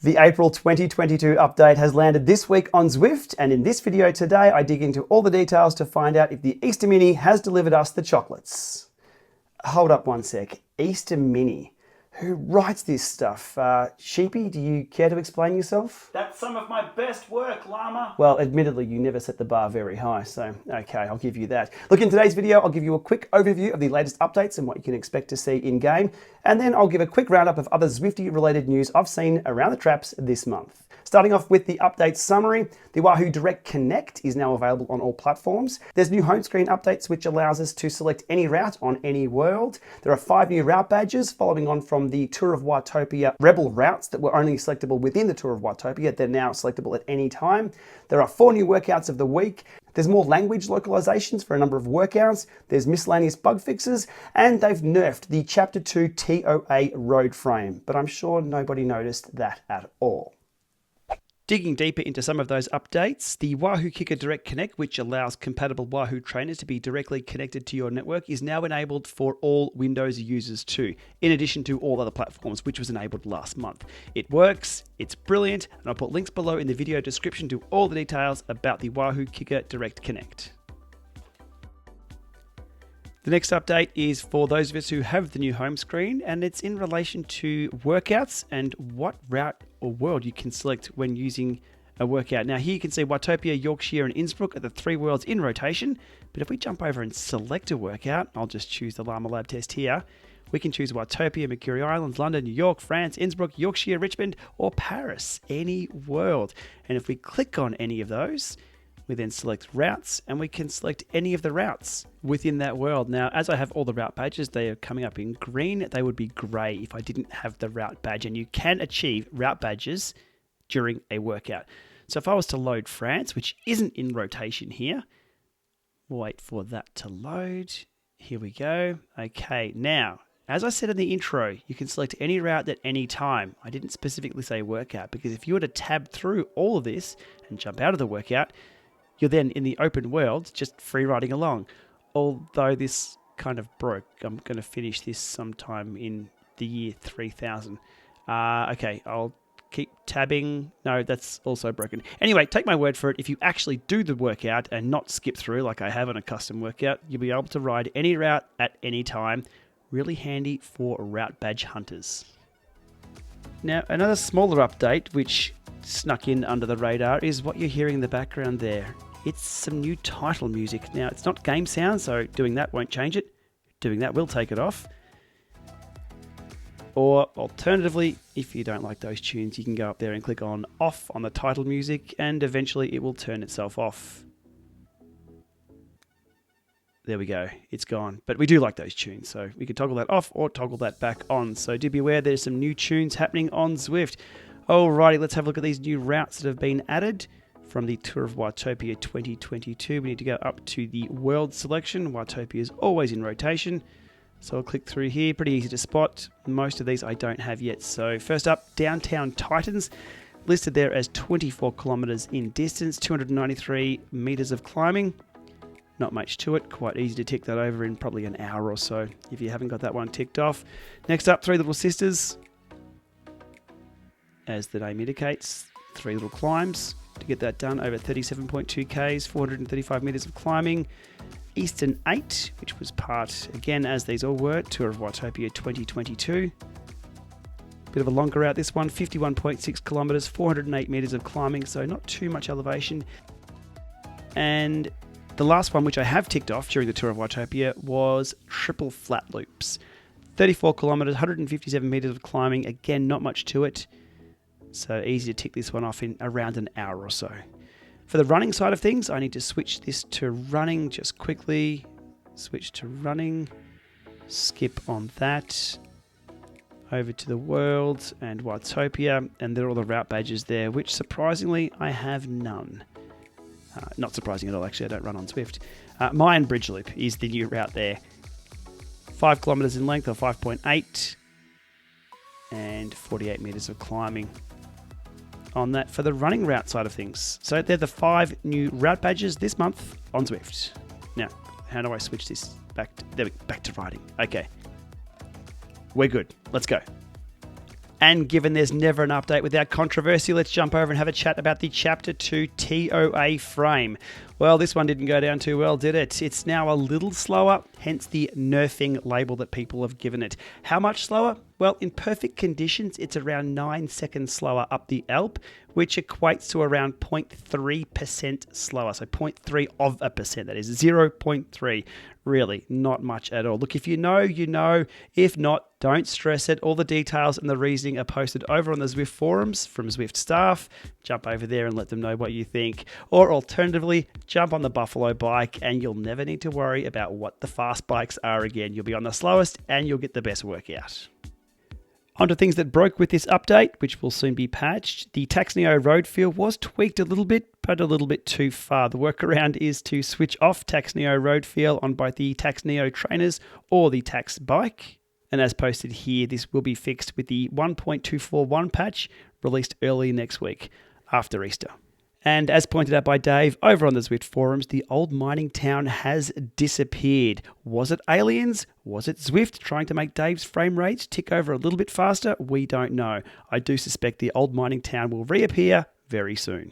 The April 2022 update has landed this week on Zwift, and in this video today I dig into all the details to find out if the Easter Mini has delivered us the chocolates. Hold up one sec, Easter Mini. Who writes this stuff? Sheepy, do you care to explain yourself? That's some of my best work, Llama. Well, admittedly, you never set the bar very high, so okay, I'll give you that. Look, in today's video, I'll give you a quick overview of the latest updates and what you can expect to see in-game, and then I'll give a quick roundup of other Zwifty-related news I've seen around the traps this month. Starting off with the update summary, the Wahoo Direct Connect is now available on all platforms. There's new home screen updates which allows us to select any route on any world. There are 5 new route badges following on from the Tour of Watopia Rebel routes that were only selectable within the Tour of Watopia. They're now selectable at any time. There are 4 new workouts of the week. There's more language localizations for a number of workouts. There's miscellaneous bug fixes, and they've nerfed the Chapter 2 TOA road frame, but I'm sure nobody noticed that at all. Digging deeper into some of those updates, the Wahoo KICKR Direct Connect, which allows compatible Wahoo trainers to be directly connected to your network, is now enabled for all Windows users too, in addition to all other platforms, which was enabled last month. It works, it's brilliant, and I'll put links below in the video description to all the details about the Wahoo KICKR Direct Connect. The next update is for those of us who have the new home screen, and it's in relation to workouts and what route or world you can select when using a workout. Now here you can see Watopia, Yorkshire and Innsbruck are the 3 worlds in rotation, but if we jump over and select a workout, I'll just choose the Llama Lab test here, we can choose Watopia, Mercury Islands, London, New York, France, Innsbruck, Yorkshire, Richmond or Paris, any world. And if we click on any of those, we then select routes and we can select any of the routes within that world. Now, as I have all the route badges, they are coming up in green. They would be grey if I didn't have the route badge, and you can achieve route badges during a workout. So if I was to load France, which isn't in rotation here, we'll wait for that to load. Here we go. Okay, now, as I said in the intro, you can select any route at any time. I didn't specifically say workout, because if you were to tab through all of this and jump out of the workout, you're then in the open world, just free riding along. Although this kind of broke. I'm going to finish this sometime in the year 3000. Okay, I'll keep tabbing. No, that's also broken. Anyway, take my word for it. If you actually do the workout and not skip through like I have on a custom workout, you'll be able to ride any route at any time. Really handy for route badge hunters. Now, another smaller update, which snuck in under the radar, is what you're hearing in the background there. It's some new title music. Now, it's not game sound, so doing that won't change it. Doing that will take it off. Or alternatively, if you don't like those tunes, you can go up there and click on off on the title music, and eventually it will turn itself off. There we go, it's gone. But we do like those tunes, so we can toggle that off or toggle that back on. So do be aware there's some new tunes happening on Zwift. Alrighty, let's have a look at these new routes that have been added from the Tour of Watopia 2022. We need to go up to the world selection. Watopia is always in rotation. So I'll click through here, pretty easy to spot. Most of these I don't have yet. So first up, Downtown Titans, listed there as 24 kilometers in distance, 293 meters of climbing. Not much to it, quite easy to tick that over in probably an hour or so if you haven't got that one ticked off. Next up, Three Little Sisters. As the name indicates, 3 little climbs to get that done over 37.2 Ks, 435 meters of climbing. Eastern 8, which was part, again, as these all were, Tour of Watopia 2022. Bit of a longer route, this one, 51.6 kilometers, 408 meters of climbing, so not too much elevation. And the last one, which I have ticked off during the Tour of Watopia, was Triple Flat Loops. 34 kilometers, 157 meters of climbing, again, not much to it. So easy to tick this one off in around an hour or so. For the running side of things, I need to switch this to running just quickly. Switch to running. Skip on that. Over to the world and Watopia. And there are all the route badges there, which surprisingly I have none. Not surprising at all, actually. I don't run on Zwift. Mayan Bridge Loop is the new route there. 5 kilometers in length, or 5.8. And 48 meters of climbing on that for the running route side of things. So they're the 5 new route badges this month on Zwift. Now, how do I switch this back to riding? Okay. We're good. Let's go. And given there's never an update without controversy, let's jump over and have a chat about the Chapter 2 TOA frame. Well, this one didn't go down too well, did it? It's now a little slower, hence the nerfing label that people have given it. How much slower? Well, in perfect conditions, it's around 9 seconds slower up the ALP, which equates to around 0.3% slower. So 0.3%, that is 0.3. Really, not much at all. Look, if you know, you know. If not, don't stress it. All the details and the reasoning are posted over on the Zwift forums from Zwift staff. Jump over there and let them know what you think. Or alternatively, jump on the Buffalo bike and you'll never need to worry about what the fast bikes are again. You'll be on the slowest and you'll get the best workout. On to things that broke with this update, which will soon be patched. The Taxneo road feel was tweaked a little bit, but a little bit too far. The workaround is to switch off Taxneo road feel on both the Taxneo trainers or the Tax bike. And as posted here, this will be fixed with the 1.241 patch released early next week after Easter. And as pointed out by Dave over on the Zwift forums, the old mining town has disappeared. Was it aliens? Was it Zwift trying to make Dave's frame rates tick over a little bit faster? We don't know. I do suspect the old mining town will reappear very soon.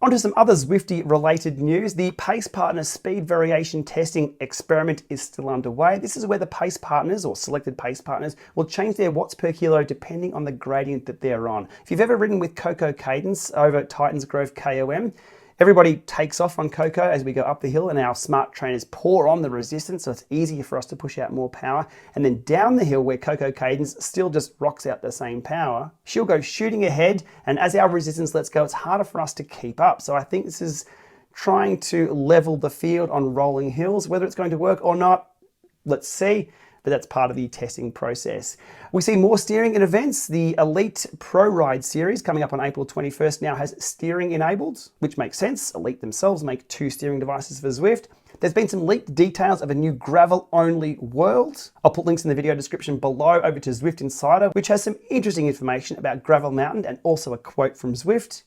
On to some other Zwifty-related news. The Pace Partner speed variation testing experiment is still underway. This is where the Pace Partners, or selected Pace Partners, will change their watts per kilo depending on the gradient that they're on. If you've ever ridden with Coco Cadence over at Titans Grove KOM, everybody takes off on Coco as we go up the hill and our smart trainers pour on the resistance, so it's easier for us to push out more power. And then down the hill where Coco Cadence still just rocks out the same power, she'll go shooting ahead, and as our resistance lets go, it's harder for us to keep up. So I think this is trying to level the field on rolling hills. Whether it's going to work or not, let's see. But that's part of the testing process. We see more steering in events. The Elite Pro Ride Series coming up on April 21st now has steering enabled, which makes sense. Elite themselves make 2 steering devices for Zwift. There's been some leaked details of a new gravel-only world. I'll put links in the video description below over to Zwift Insider, which has some interesting information about Gravel Mountain and also a quote from Zwift.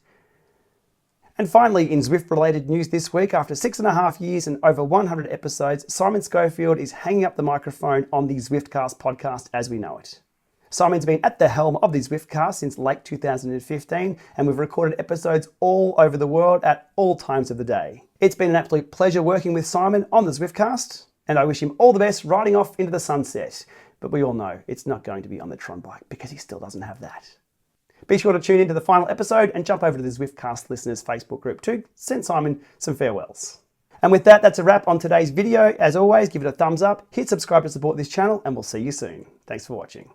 And finally, in Zwift-related news this week, after 6.5 years and over 100 episodes, Simon Schofield is hanging up the microphone on the Zwiftcast podcast as we know it. Simon's been at the helm of the Zwiftcast since late 2015, and we've recorded episodes all over the world at all times of the day. It's been an absolute pleasure working with Simon on the Zwiftcast, and I wish him all the best riding off into the sunset. But we all know it's not going to be on the Tron bike because he still doesn't have that. Be sure to tune into the final episode and jump over to the Zwiftcast listeners Facebook group to send Simon some farewells. And with that, that's a wrap on today's video. As always, give it a thumbs up, hit subscribe to support this channel, and we'll see you soon. Thanks for watching.